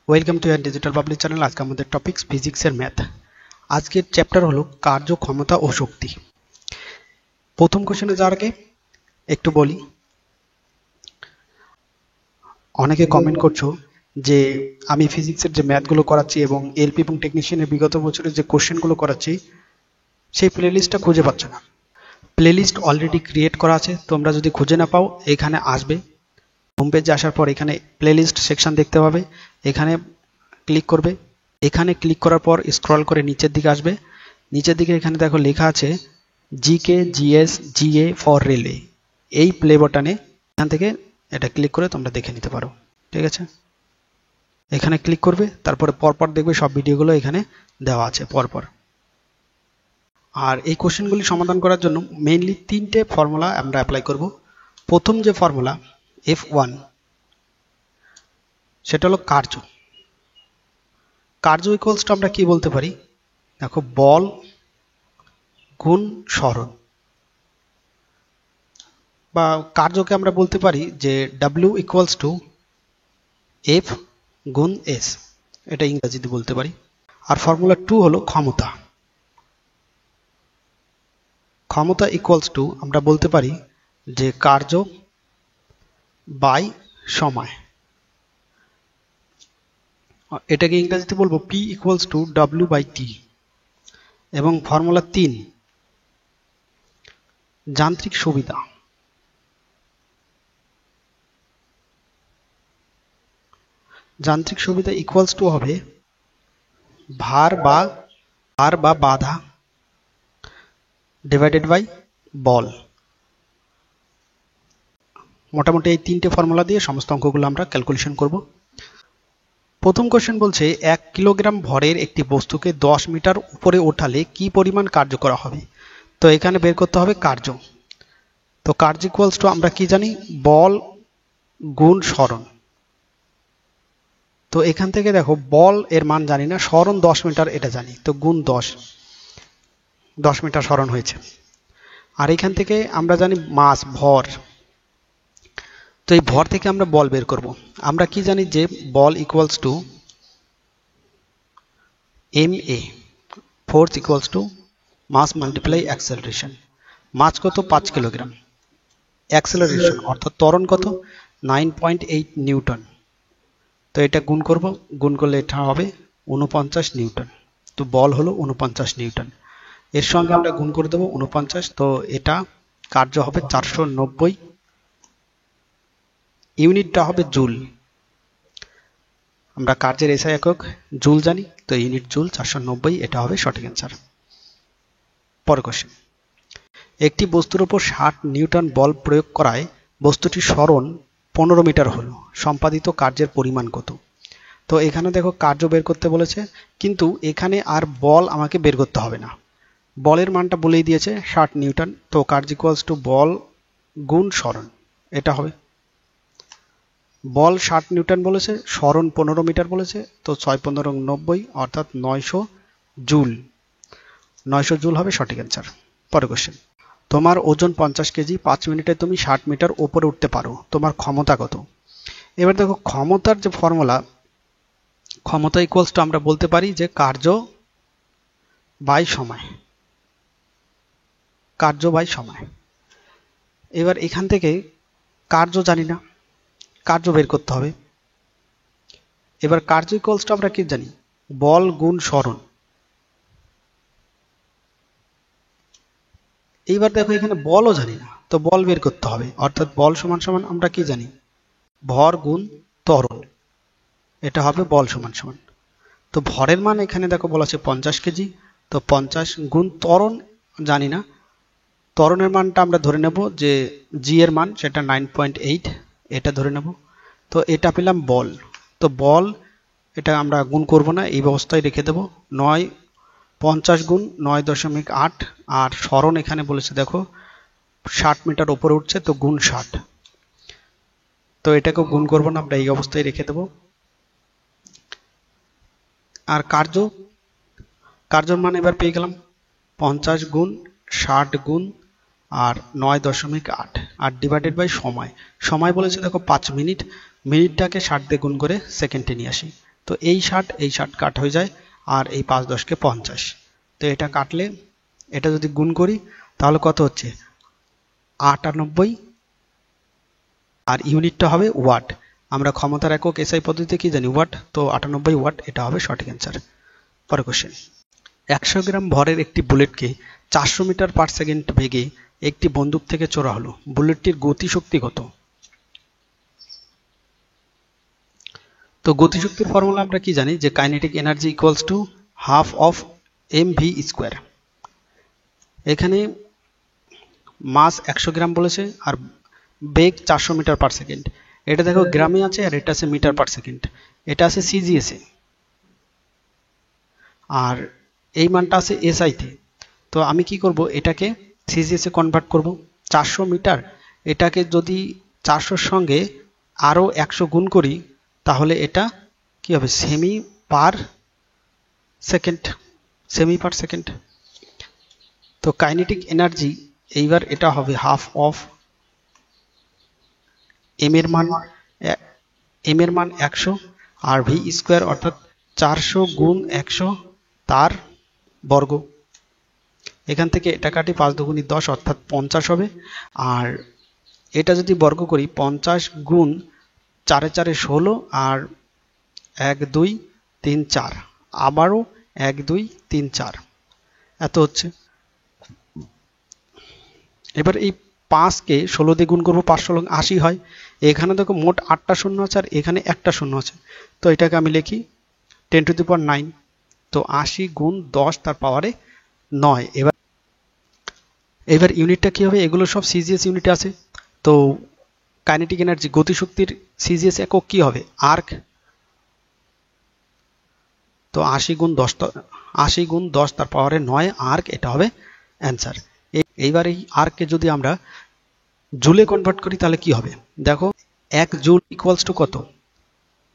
Welcome to year digital public channel. আজকে আমাদের topics ফিজিক্সের ম্যাথ। আজকের চ্যাপ্টার হলো কার্য, ক্ষমতা ও শক্তি। প্রথম কোশ্চেনে যাওয়ার আগে একটু বলি, অনেকে কমেন্ট করছো যে আমি ফিজিক্সের যে ম্যাথগুলো করাচ্ছি এবং এলপি এবং টেকনিশিয়ানের বিগত বছরের যে কোশ্চেনগুলো করাচ্ছি সেই প্লেলিস্টটা খুঁজে পাচ্ছ না। প্লেলিস্ট অলরেডি ক্রিয়েট করা আছে, তোমরা যদি খুঁজে না পাও এখানে আসবে, হোম পেজে আসার পর এখানে প্লেলিস্ট সেকশন দেখতে পাবে, এখানে ক্লিক করবে। এখানে ক্লিক করার পর স্ক্রল করে নিচের দিকে আসবে, নিচের দিকে এখানে দেখো লেখা আছে GK, GS, GA for railway. এই প্লে বাটনে এখান থেকে এটা ক্লিক করে তোমরা দেখে নিতে পারো, ঠিক আছে। এখানে ক্লিক করবে, তারপরে পরপর দেখবে সব ভিডিওগুলো এখানে দেওয়া আছে পরপর। আর এই কোশ্চেনগুলি সমাধান করার জন্য মেইনলি তিনটে ফর্মুলা আমরা অ্যাপ্লাই করব। প্রথম যে ফর্মুলা F1, সেটা হলো কার্য। কার্য ইকুয়ালস টু আমরা কি বলতে পারি, দেখো বল গুণ সরণ, বা কার্যকে আমরা বলতে পারি যে W ইকুয়ালস টু F গুণ S, এটা ইংরেজিতে বলতে পারি। আর ফর্মুলা 2 হলো ক্ষমতা। ক্ষমতা ইকুয়ালস টু আমরা বলতে পারি যে কার্য বাই সময়, এটাকে ইংরেজিতে বলবো P equals to W by T। এবং ফর্মুলা 3 যান্ত্রিক সুবিধা। যান্ত্রিক সুবিধা ইকুয়ালস টু হবে ভার বা বাধা ডিভাইডেড বাই বল। মোটামুটি এই তিনটে ফর্মুলা দিয়ে সমস্ত অঙ্কগুলো আমরা ক্যালকুলেশন করব। প্রথম কোশ্চেন বলছে 1 কিলোগ্রাম ভরের একটি বস্তুকে 10 মিটার উপরে ওঠালে কি পরিমাণ কার্য করা হবে। তো এখানে বের করতে হবে কার্য। তো কার্য ইকুয়ালস টু আমরা কি জানি, বল গুণ সরণ। তো এখান থেকে দেখো বল এর মান জানি না, সরণ 10 মিটার এটা জানি, তো গুণ 10 মিটার সরণ হয়েছে। আর এখান থেকে আমরা জানি মাস, ভর। তো এই ভর থেকে আমরা বল বের করব। আমরা কি জানি যে বল equals to MA, force equals to mass multiply acceleration. Mass কত, 5 কিলোগ্রাম। অ্যাক্সেলারেশন অর্থাৎ ত্বরণ কত, 9.8 নিউটন। তো এটা গুণ করব, গুণ করলে এটা হবে 49 নিউটন। তো বল হলো 49 নিউটন, এর সঙ্গে আমরা গুণ করে দেবো 49। তো এটা কার্য হবে 490, ইউনিটটা হবে জুল। আমরা কার্যের এসআই একক জুল জানি, তো ইউনিট জুল 490, এটা হবে সঠিক অ্যান্সার। পরের কোশ্চেন, একটি বস্তুর উপর 60 নিউটন বল প্রয়োগ করায় বস্তুটির সরণ 15 মিটার হলো, সম্পাদিত কার্যের পরিমাণ কত। তো এখানে দেখো কার্য বের করতে বলেছে, কিন্তু এখানে আর বল আমাকে বের করতে হবে না, বলের মানটা বলেই দিয়েছে 60 নিউটন। তো কার্য ইকুয়ালস টু বল গুণ সরণ, এটা হবে। বল 60 নিউটন বলেছে, সরণ 15 মিটার বলেছে, তো 6 15 90, অর্থাৎ 900 জুল। 900 জুল হবে সঠিক অ্যান্সার। পরের কোশ্চেন, তোমার ওজন 50 কেজি, 5 মিনিটে তুমি 60 মিটার উপরে উঠতে পারো, তোমার ক্ষমতা কত। এবার দেখো ক্ষমতার যে ফর্মুলা, ক্ষমতা ইকুয়ালস টু আমরা বলতে পারি যে কার্য বাই সময়, কার্য বাই সময়। এবার এখান থেকে কার্য জানি না, কার্য বের করতে হবে। এবার কার্য ইকুয়ালস টু আমরা কি জানি, বল গুণ সরণ। এইবার দেখো এখানে বলও জানি না, তো বল বের করতে হবে, অর্থাৎ বল সমান সমান আমরা কি জানি, ভর গুণ ত্বরণ, এটা হবে বল সমান সমান। তো ভরের মান এখানে দেখো বলা আছে 50 কেজি, তো 50 গুণ ত্বরণ জানি না, ত্বরণের মানটা আমরা ধরে নেব যে জি এর মান সেটা 9.8, এটা ধরে নেব। তো এটা পেলাম বল। তো বল এটা আমরা গুণ করব না, এই অবস্থায় রেখে দেব। 50 গুণ 9.8, আর সরণ এখানে বলেছে দেখো 60 মিটার উপরে উঠছে, তো গুণ 60। তো এটাকে গুণ করব না, আমরা এই অবস্থায় রেখে দেব। আর কার্যর মান এবার পেয়ে গেলাম 50 গুণ 60 গুণ আর 9.8, আর ডিভাইডেড বাই সময়। সময় বলেছে দেখো 5 মিনিট, মিনিটটাকে 60 দিয়ে গুণ করে সেকেন্ডে নিয়ে আসি, তো এই 60 কাট হয়ে যায়, আর এই 5 10 50। তো এটা কাটলে এটা যদি গুণ করি তাহলে কত হচ্ছে 98, আর ইউনিটটা হবে ওয়াট। আমরা ক্ষমতার একক এসআই পদ্ধতিতে কি জানি ওয়াট, তো 98 ওয়াট এটা হবে সঠিক অ্যান্সার। পরের কোশ্চেন, 100 গ্রাম ভরের একটি বুলেটকে 400 মিটার পার সেকেন্ড বেগে একটি বন্দুক থেকে ছোড়া হলো, বুলেটটির গতিশক্তি কত? তো গতিশক্তির ফর্মুলা আমরা কি জানি যে kinetic energy equals to half of mv square. এখানে মাস 100 গ্রাম বলেছে আর বেগ 400 মিটার পার সেকেন্ড। এটা দেখো গ্রামে আছে আর এটা আছে মিটার পার সেকেন্ড, এটা আছে সিজিএসে, আর এই মানটা আছে এসআইতে। তো আমি কি করব, এটাকে সিজিএসে কনভার্ট করব। 400 মিটার, এটাকে যদি 400-র সঙ্গে আরও 100 গুণ করি তাহলে এটা কি হবে, সেমি পার সেকেন্ড। তো কাইনেটিক এনার্জি এইবার এটা হবে হাফ অফ এম এর মান 100 আর ভি স্কোয়ার অর্থাৎ 400 গুণ 100 তার বর্গ। এখান থেকে এটা কাটি 5 দুগুণী 10 অর্থাৎ 50 হবে। আর এটা যদি বর্গ করি 50 গুণ 4 4 16 আর 1 2 3 4 আবারও 1 2 3 4 এত হচ্ছে। এবার এই 5কে 16 দিয়ে গুণ করবো, 5 16 80 হয়। এখানে দেখো মোট 8টা শূন্য আছে আর এখানে একটা শূন্য আছে, তো এটাকে আমি লিখি 10 টু দি পাওয়ার 9। তো 80 গুণ 10 তার পাওয়ারে 9। এবার ইউনিটটা কি হবে, এগুলো সব সিজিএস ইউনিটে আছে। তো কাইনেটিক এনার্জি গতিশক্তির সিজিএস একক কি হবে, আর্ক। তো 80 গুণ 10 তার পাওয়ারে 9 আর্ক, এটা হবে অ্যান্সার। এইবার এই আর্ককে যদি আমরা জুলে কনভার্ট করি তাহলে কি হবে, দেখো 1 জুল ইকুয়ালস টু কত,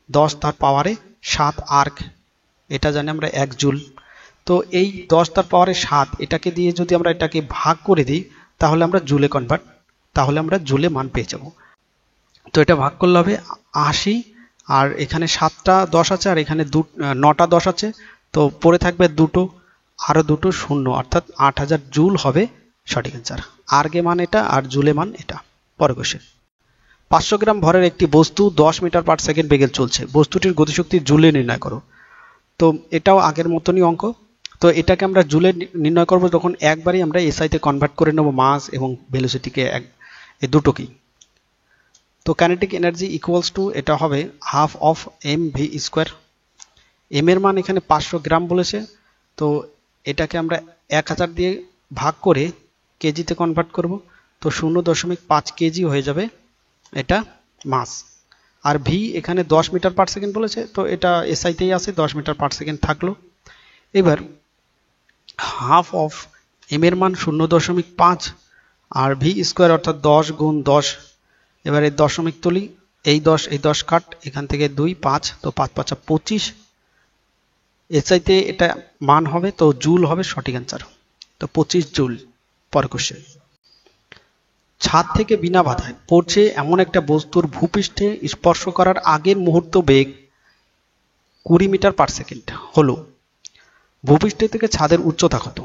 10 তার পাওয়ারে 7 আর্ক, এটা জানি আমরা 1 জুল। তো এই 10 তার পাওয়ারে 7 এটাকে দিয়ে যদি আমরা এটাকে ভাগ করে দিই তাহলে আমরা জুলে মান পেয়ে যাব। তো এটা ভাগ করলে হবে 80, আর এখানে 7টা 10 আছে আর এখানে 9টা 10 আছে, তো পড়ে থাকবে দুটো, আরো দুটো শূন্য, অর্থাৎ 8000 জুল হবে সঠিক অ্যান্সার। আর্গে মান এটা আর জুলে মান এটা। পরের কোশ্চেন, 500 গ্রাম ভরের একটি বস্তু 10 মিটার পার সেকেন্ড বেগে চলছে, বস্তুটির গতিশক্তি জুলে নির্ণয় করো। তো এটাও আগের মতনই অঙ্ক। তো এটাকে আমরা জুলে নির্ণয় করব যখন একবারই আমরা এসআইতে কনভার্ট করে নেব মাস এবং ভেলোসিটিকে, এই দুটোকেই। তো কাইনেটিক এনার্জি ইকুয়ালস টু এটা হবে half of M V square. M এর মান এখানে 500 গ্রাম বলেছে, তো এটাকে আমরা 1000 দিয়ে ভাগ করে কেজিতে কনভার্ট করব। তো 0.5 কেজি হয়ে যাবে এটা মাস। আর ভি এখানে 10 মিটার পার সেকেন্ড বলেছে, তো এটা এসআইতেই আছে, 10 মিটার পার সেকেন্ড থাকলো। এবার হাফ অফ এম এর মান 0.5 আর ভি স্কোয়ার অর্থাৎ 10 গুণ 10। এবার এই দশমিক তুলি, এই 10 কাট, এখান থেকে 2 5, তো 5 5 25। এসআইতে এটা মান হবে, তো জুল হবে সঠিক অ্যান্সার, তো 25 জুল। পরের কোশ্চেন, ছাদ থেকে বিনা বাধায় পড়ছে এমন একটা বস্তুর ভূপৃষ্ঠে স্পর্শ করার আগের মুহূর্ত বেগ 20 মিটার পার সেকেন্ড হলো, ভূপৃষ্ঠ থেকে ছাদের উচ্চতা কত?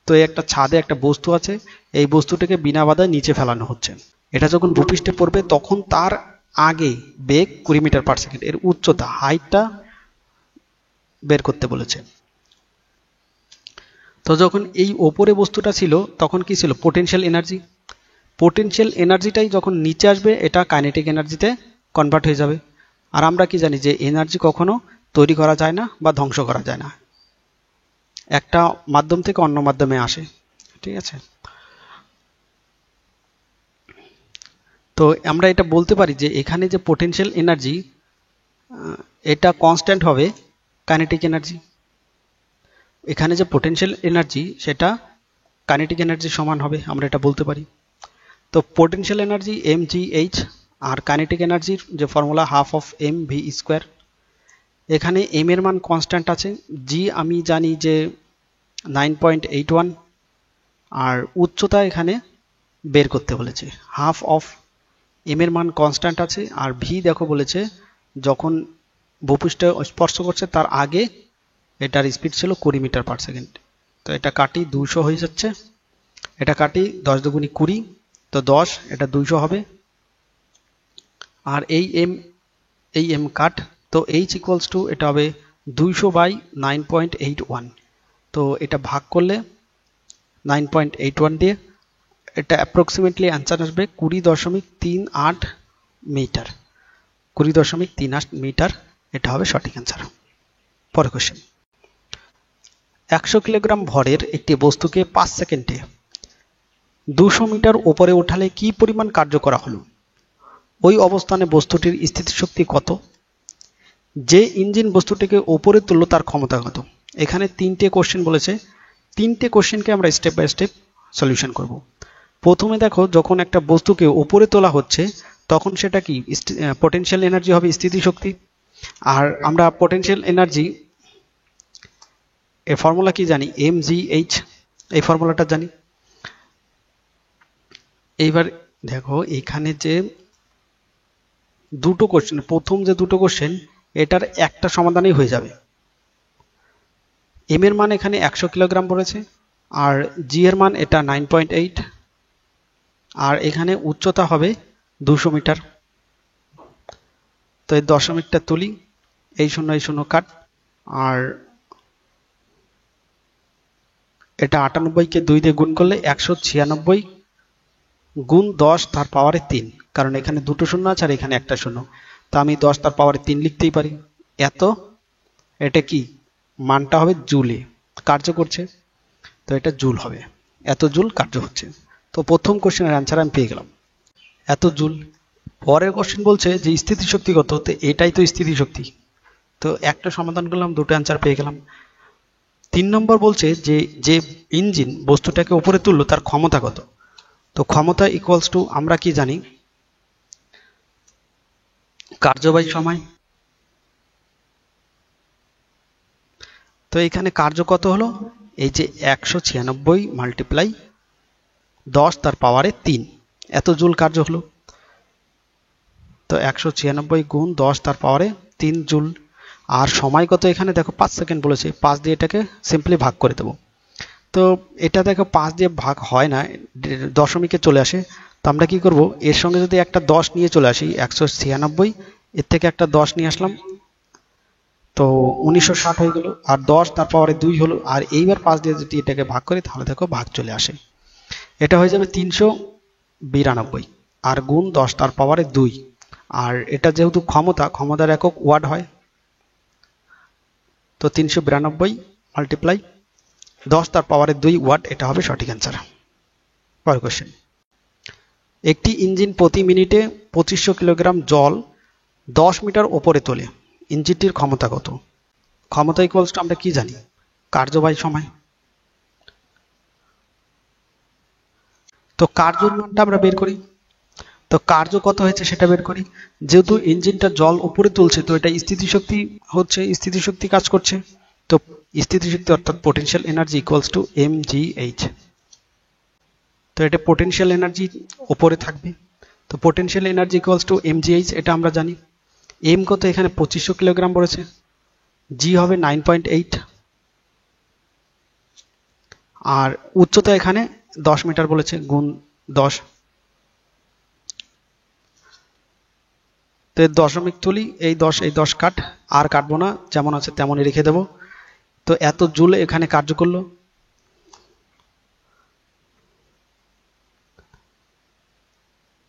তো একটা ছাদে একটা বস্তু আছে, এই বস্তুটাকে বিনা বাধায় নিচে ফেলানো হচ্ছে। এটা যখন ভূপৃষ্ঠে পড়বে তখন তার আগে বেগ 20 মিটার পার সেকেন্ড, এর উচ্চতা হাইটটা বের করতে বলেছে। তো যখন এই ওপরে বস্তুটা ছিল তখন কি ছিল, পোটেনশিয়াল এনার্জি। পোটেনশিয়াল এনার্জিটাই যখন নিচে আসবে এটা কাইনেটিক এনার্জিতে কনভার্ট হয়ে যাবে। আর আমরা কি জানি যে এনার্জি কখনো তৈরি করা যায় না বা ধ্বংস করা যায় না, একটা মাধ্যম থেকে অন্য মাধ্যমে আসে, ঠিক আছে। তো আমরা এটা বলতে পারি যে এখানে যে পোটেনশিয়াল এনার্জি এটা কনস্ট্যান্ট হবে কাইনেটিক এনার্জি। এখানে যে পোটেনশিয়াল এনার্জি সেটা কাইনেটিক এনার্জি সমান হবে, আমরা এটা বলতে পারি। তো পোটেনশিয়াল এনার্জি mgh আর কাইনেটিক এনার্জির যে formula half of M V square. এখানে এম এর মান কনস্ট্যান্ট আছে, জি আমি জানি যে 9.81, আর উচ্চতা এখানে বের করতে বলেছে। হাফ অফ এম এর মান কনস্ট্যান্ট আছে আর ভি দেখো বলেছে যখন ভূপৃষ্ঠ স্পর্শ করছে তার আগে এটার স্পিড ছিল 20 মিটার পার সেকেন্ড। তো এটা কাটি 200 হয়ে যাচ্ছে, এটা কাটি 10 দুগুণী 20, তো 10, এটা 200 হবে। আর এই এম কাট, তো h ইকুয়ালস টু এটা হবে 200/9.81। তো এটা ভাগ করলে 9.81 দিয়ে এটা অ্যাপ্রক্সিমেটলি অ্যান্সার আসবে 20.38 মিটার। 20.38 মিটার এটা হবে সঠিক অ্যান্সার। পরের কোশ্চেন, 100 কিলোগ্রাম ভরের একটি বস্তুকে 5 সেকেন্ডে 200 মিটার উপরে ওঠালে কি পরিমাণ কার্য করা হলো? ওই অবস্থানে বস্তুটির স্থিতিশক্তি কত? যে ইঞ্জিন বস্তুটিকে উপরে তুললো তার ক্ষমতা কত? এখানে 3টে কোশ্চেন বলেছে, 3টে কোশ্চেনকে আমরা স্টেপ বাই স্টেপ সলিউশন করব। প্রথমে দেখো, যখন একটা বস্তুকে উপরে তোলা হচ্ছে তখন সেটা কি পটেনশিয়াল এনার্জি হবে স্থিতিশক্তি। আর আমরা পটেনশিয়াল এনার্জি এর ফর্মুলা কি জানি? mgh, এই ফর্মুলাটা জানি। এইবার দেখো এখানে যে দুটো কোশ্চেন, প্রথম যে দুটো কোশ্চেন এটার একটা সমাধানই হয়ে যাবে। এম এর মান এখানে 100 কিলোগ্রাম পড়েছে, আর জি এর মান এটা 9.8, আর এখানে উচ্চতা হবে 200 মিটার। তো এই দশমিকটা তুলি, এই শূন্য এই শূন্য কাট, আর এটা 98কে 2 দিয়ে গুণ করলে 196 গুণ 10 তার পাওয়ারে 3, কারণ এখানে দুটো শূন্য আছে আর এখানে একটা শূন্য, তো আমি 10 তার পাওয়ারে 3 লিখতেই পারি। এত, এটা কি মানটা হবে জুলে কার্য করছে, তো এটা জুল হবে, এত জুল কার্য হচ্ছে। তো প্রথম কোশ্চেনের অ্যান্সার আমি পেয়ে গেলাম, এত জুল। পরের কোশ্চেন বলছে যে স্থিতিশক্তি কত, তো এটাই তো স্থিতিশক্তি। তো একটা সমাধান করলাম, দুটো অ্যান্সার পেয়ে গেলাম। 3 নম্বর বলছে যে ইঞ্জিন বস্তুটাকে উপরে তুললো তার ক্ষমতা কত? তো ক্ষমতা ইকুয়ালস টু আমরা কি জানি? কার্য বাই সময়। তো এখানে কার্য কত হলো? এই যে 196 মাল্টিপ্লাই 10 তার পাওয়ারে 3, এত জুল কার্য হলো। তো 196 গুণ 10 তার পাওয়ারে 3 জুল। আর সময় কত? এখানে দেখো 5 সেকেন্ড বলেছে, 5 দিয়ে এটাকে সিম্পলি ভাগ করে দেবো। তো এটা দেখো 5 দিয়ে ভাগ হয় না, দশমিকে চলে আসে। তো আমরা কি করব, এর সঙ্গে যদি একটা 10 নিয়ে চলে আসি, 196, এর থেকে একটা 10 নিয়ে আসলাম, তো 1960 হয়ে গেল, আর 10 তার পাওয়ারে 2 হলো। আর এইবার 5 দিয়ে যদি এটাকে ভাগ করি তাহলে দেখো ভাগ চলে আসে, এটা হয়ে যাবে 392, আর গুণ 10 তার পাওয়ারে 2। আর এটা যেহেতু ক্ষমতার একক ওয়াট হয়, তো 392 মাল্টিপ্লাই 10 তার পাওয়ারে 2 ওয়াট, এটা হবে সঠিক অ্যান্সার। পরের কোশ্চেন, একটি ইঞ্জিন প্রতি মিনিটে 2500 কিলোগ্রাম জল 10 মিটার ওপরে তোলে, ইঞ্জিনটির ক্ষমতা কত? ক্ষমতা ইকুয়ালস টু আমরা কি জানি? কার্য বাই সময়। তো কার্যর মানটা আমরা বের করি, তো কার্য কত হয়েছে সেটা বের করি। যেহেতু ইঞ্জিনটা জল উপরে তুলছে, তো এটা স্থিতিশক্তি হচ্ছে, স্থিতিশক্তি কাজ করছে। তো স্থিতিশক্তি অর্থাৎ potential energy equals to mgh। তো এটা পোটেনশিয়াল এনার্জি উপরে থাকবে, তো potential energy equals to mgh, এটা আমরা জানি। এম কত? এখানে 2500 কিলোগ্রাম পড়েছে, জি হবে 9.8, আর উচ্চতা এখানে 10 মিটার বলেছে, গুণ 10। তো দশমিক তুলি, এই 10 কাট, আর কাটবো না, যেমন আছে তেমনই রেখে দেব। তো এত জুল এখানে কার্য করলো।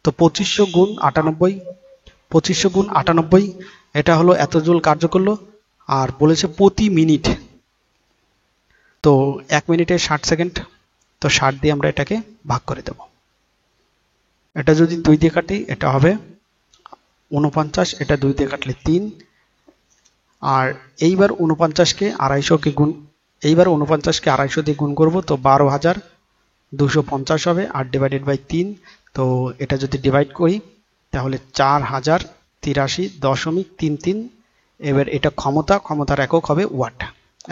তো 2500 গুণ 98, 2500 গুণ 98, এটা হলো এত জুল কার্য করলো। আর বলেছে প্রতি মিনিট, তো 1 মিনিটে 60 সেকেন্ড, তো 60 দিয়ে আমরা এটাকে ভাগ করে দেব। এটা যদি 2 দিয়ে কাটি এটা হবে 49, এটা 2 দিয়ে কাটলে 3, আর এইবার 49কে 250 গুণ, এইবার 49কে 250 দিয়ে গুণ করব, তো 12,250 হবে, আর ডিভাইডেড বাই 3। তো এটা যদি ডিভাইড করি তাহলে 4083.33। এবার এটা ক্ষমতার একক হবে ওয়াট,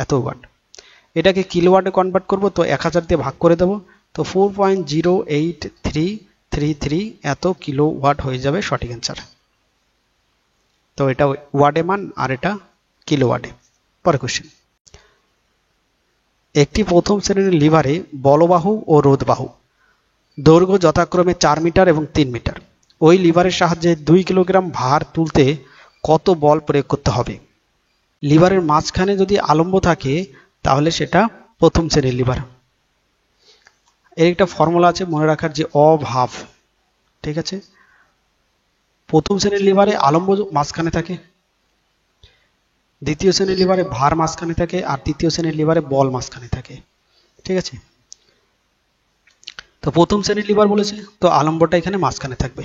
এত ওয়াট। এটাকে কিলোওয়াটে কনভার্ট করব, তো 1000 দিয়ে ভাগ করে দেব, তো 4.08333 এত কিলোওয়াট হয়ে যাবে সঠিক অ্যান্সার। তো এটা ওয়াটে মান আর এটা কিলোওয়াটে। পরের কোশ্চেন, একটি প্রথম শ্রেণীর লিভারে বলবাহু ও রোধবাহু দৈর্ঘ্য যথাক্রমে 4 মিটার এবং 3 মিটার। ওই লিভারের সাহায্যে 2 কিলোগ্রাম ভার তুলতে কত বল প্রয়োগ করতে হবে? লিভারের মাঝখানে যদি আলম্ব থাকে তাহলে সেটা প্রথম শ্রেণীর লিভার। এর একটা ফর্মুলা আছে মনে রাখার, যে অভাব, ঠিক আছে। প্রথম শ্রেণীর লিভারে আলম্ব মাঝখানে থাকে, দ্বিতীয় শ্রেণীর লিভারে ভার মাঝখানে থাকে, আর তৃতীয় শ্রেণীর লিভারে বল মাঝখানে থাকে, ঠিক আছে। তো প্রথম শ্রেণীর লিভার বলেছে, তো আলম্বটা এখানে মাঝখানে থাকবে।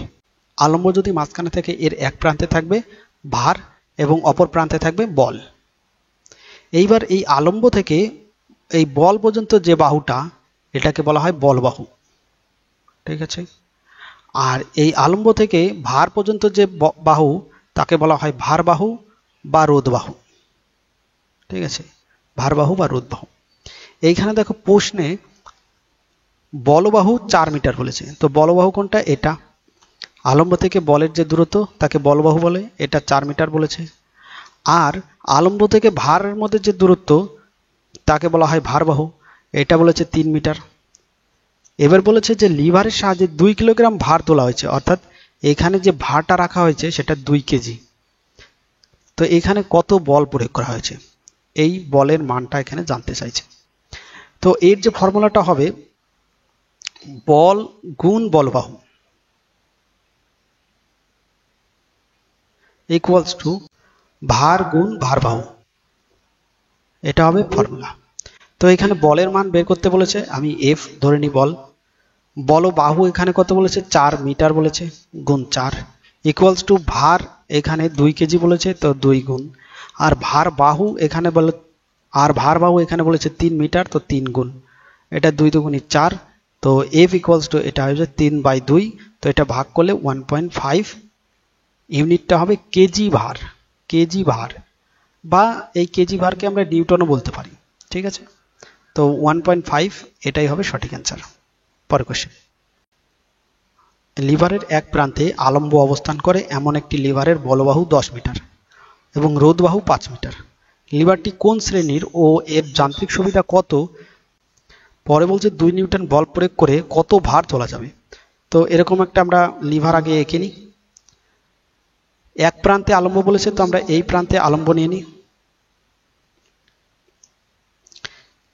আলম্ব যদি মাঝখানে থাকে এর এক প্রান্তে থাকবে ভার এবং অপর প্রান্তে থাকবে বল। এইবার এই আলম্ব থেকে এই বল পর্যন্ত যে বাহুটা, এটাকে বলা হয় বলবাহু, ঠিক আছে। আর এই আলম্ব থেকে ভার পর্যন্ত যে বাহু, তাকে বলা হয় ভারবাহু বা রোধবাহু, ঠিক আছে, ভারবাহু বা রোধবাহু। এইখানে দেখো প্রশ্নে বলবাহু 4 মিটার বলেছে, তো বলবাহু কোনটা? এটা। আলম্ব থেকে বলের যে দূরত্ব তাকে বলবাহু বলে, এটা 4 মিটার বলেছে। আর আলম্ব থেকে ভারের মধ্যে যে দূরত্ব তাকে বলা হয় ভারবাহু, এটা বলেছে 3 মিটার। এবার বলেছে যে লিভারের সাহায্যে 2 কিলোগ্রাম ভার তোলা হয়েছে, অর্থাৎ এখানে যে ভারটা রাখা হয়েছে সেটা 2 কেজি। তো এখানে কত বল প্রয়োগ করা হয়েছে, এই বলের মানটা এখানে জানতে চাইছে। তো এর যে ফর্মুলাটা হবে বল গুণ বলবাহু ইকুয়ালস টু ভার গুণ ভারবাহু, এটা হবে ফর্মুলা। তো এখানে বলের মান বের করতে বলেছে, আমি এফ ধরে নিই বল। বলবাহু এখানে কত বলেছে? 4 মিটার বলেছে, গুণ 4 ইকুয়ালস টু ভার এখানে 2 কেজি বলেছে, তো 2 গুণ, আর ভারবাহু এখানে বলেছে 3 মিটার, তো 3 গুণ, এটা 2 দুগুণে 4। তো এফ ইকুয়ালস টু এটা হয়ে যায় 3/2, তো এটা ভাগ করলে 1.5 ইউনিটটা হবে কেজি ভার। কেজি ভার বা এই কেজি ভারকে আমরা নিউটনও বলতে পারি, ঠিক আছে। তো 1.5 এটাই হবে সঠিক অ্যান্সার। পরের কোশ্চেন, লিভারের এক প্রান্তে আলম্ব অবস্থান করে এমন একটি লিভারের বলবাহু 10 মিটার এবং রোধবাহু 5 মিটার। লিভারটি কোন শ্রেণীর ও এর যান্ত্রিক সুবিধা কত? পরে বলছে 2 নিউটন বল প্রয়োগ করে কত ভার তোলা যাবে। তো এরকম একটা আমরা লিভার আগে এঁকে নিই। এক প্রান্তে আলম্ব বলেছে, তো আমরা এই প্রান্তে আলম্ব নিয়ে নিই।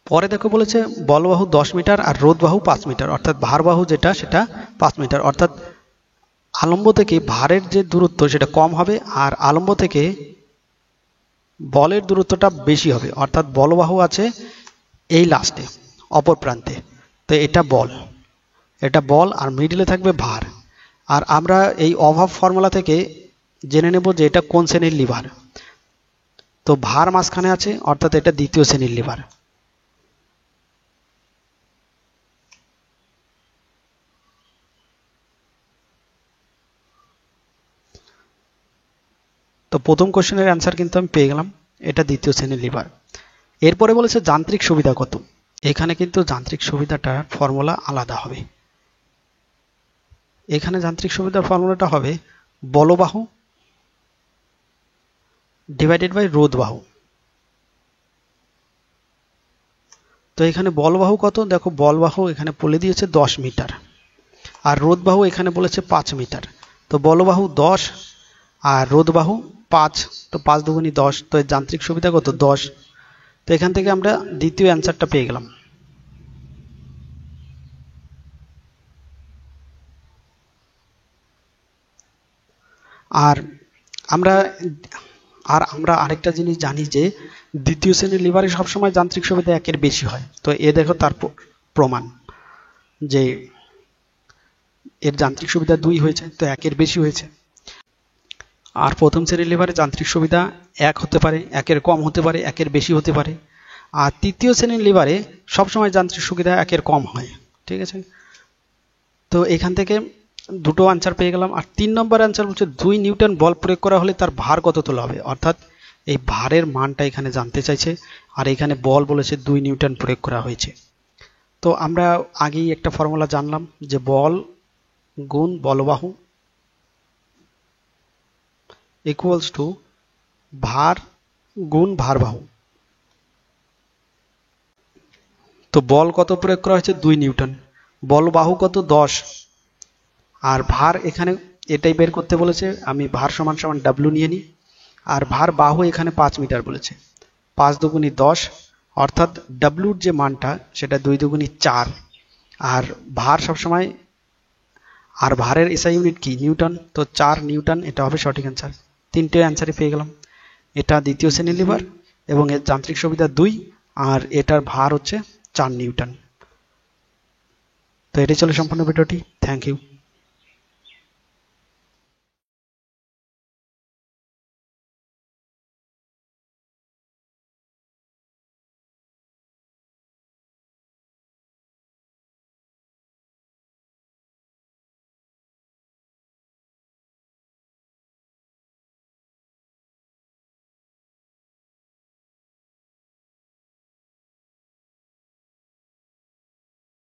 পরে দেখো বলেছে বলবাহু 10 মিটার আর রোধবাহু 5 মিটার, অর্থাৎ ভারবাহু যেটা সেটা 5 মিটার, অর্থাৎ আলম্ব থেকে ভারের যে দূরত্ব সেটা কম হবে আর আলম্ব থেকে বলের দূরত্বটা বেশি হবে, অর্থাৎ বলবাহু আছে এই লাস্টে অপর প্রান্তে, তো এটা বল আর মিডিলে থাকবে ভার। আর আমরা এই অভাব ফর্মুলা থেকে জেনে নেব যে এটা কোন শ্রেণীর লিভার। তো ভার মাঝখানে আছে, অর্থাৎ এটা দ্বিতীয় শ্রেণীর লিভার। তো প্রথম কোশ্চেনের অ্যান্সার কিন্তু আমি পেয়ে গেলাম, এটা দ্বিতীয় শ্রেণীর লিভার। এরপরে বলেছে যান্ত্রিক সুবিধা কত। এখানে কিন্তু যান্ত্রিক সুবিধাটার ফর্মুলা আলাদা হবে। এখানে যান্ত্রিক সুবিধার ফর্মুলাটা হবে বলবাহু ডিভাইডেড বাই রোধবাহু। তো এখানে বলবাহু কত? দেখো বলবাহু এখানে বলে দিয়েছে 10 মিটার আর রোধবাহু এখানে বলেছে 5 মিটার। তো বলবাহু 10 আর রোধবাহু 5, তো 5 দুগুণে 10, তো এর যান্ত্রিক সুবিধা কত? 10। তো এখান থেকে আমরা দ্বিতীয় অ্যান্সারটা পেয়ে গেলাম। আর আমরা আরেকটা জিনিস জানি যে দ্বিতীয় শ্রেণীর লিভারে সবসময় যান্ত্রিক সুবিধা 1-এর বেশি হয়। তো এ দেখো তার প্রমাণ যে এর যান্ত্রিক সুবিধা 2 হয়েছে, তো 1-এর বেশি হয়েছে। আর প্রথম শ্রেণীর লিভারে যান্ত্রিক সুবিধা 1 হতে পারে, 1-এর কম হতে পারে, 1-এর বেশি হতে পারে। আর তৃতীয় শ্রেণীর লিভারে সবসময় যান্ত্রিক সুবিধা 1-এর কম হয়, ঠিক আছে। তো এখান থেকে দুটো আনসার পেয়ে গেলাম। আর 3 নম্বর আনসার বলছে 2 নিউটন বল প্রয়োগ করা হলে তার ভার কত তোলা হবে, অর্থাৎ এই ভারের মানটা এখানে জানতে চাইছে। আর এখানে বল বলেছে 2 নিউটন প্রয়োগ করা হয়েছে। তো আমরা আগেই একটা ফর্মুলা জানলাম যে বল গুণ বলবাহু ইকুয়ালস টু ভার গুণ ভারবাহু। তো বল কত প্রয়োগ করা হয়েছে? 2 নিউটন। বল বাহু কত? 10। আর ভার এখানে এটাই বের করতে বলেছে, আমি ভার সমান সমান ডাব্লিউ নিয়ে নিই। আর ভার বাহু এখানে 5 মিটার বলেছে। 5 দুগুণি 10, অর্থাৎ ডাব্লিউর যে মানটা সেটা 2 দুগুণি 4। আর ভার সবসময়, আর ভারের এসআই ইউনিট কি? নিউটন। তো 4 নিউটন, এটা হবে সঠিক অ্যান্সার। 3টে অ্যান্সারই পেয়ে গেলাম। এটা দ্বিতীয় শ্রেণীর লিভার এবং এর যান্ত্রিক সুবিধা 2, আর এটার ভার হচ্ছে 4 নিউটন। তো এটাই ছিল সম্পূর্ণ ভিডিওটি। Thank you.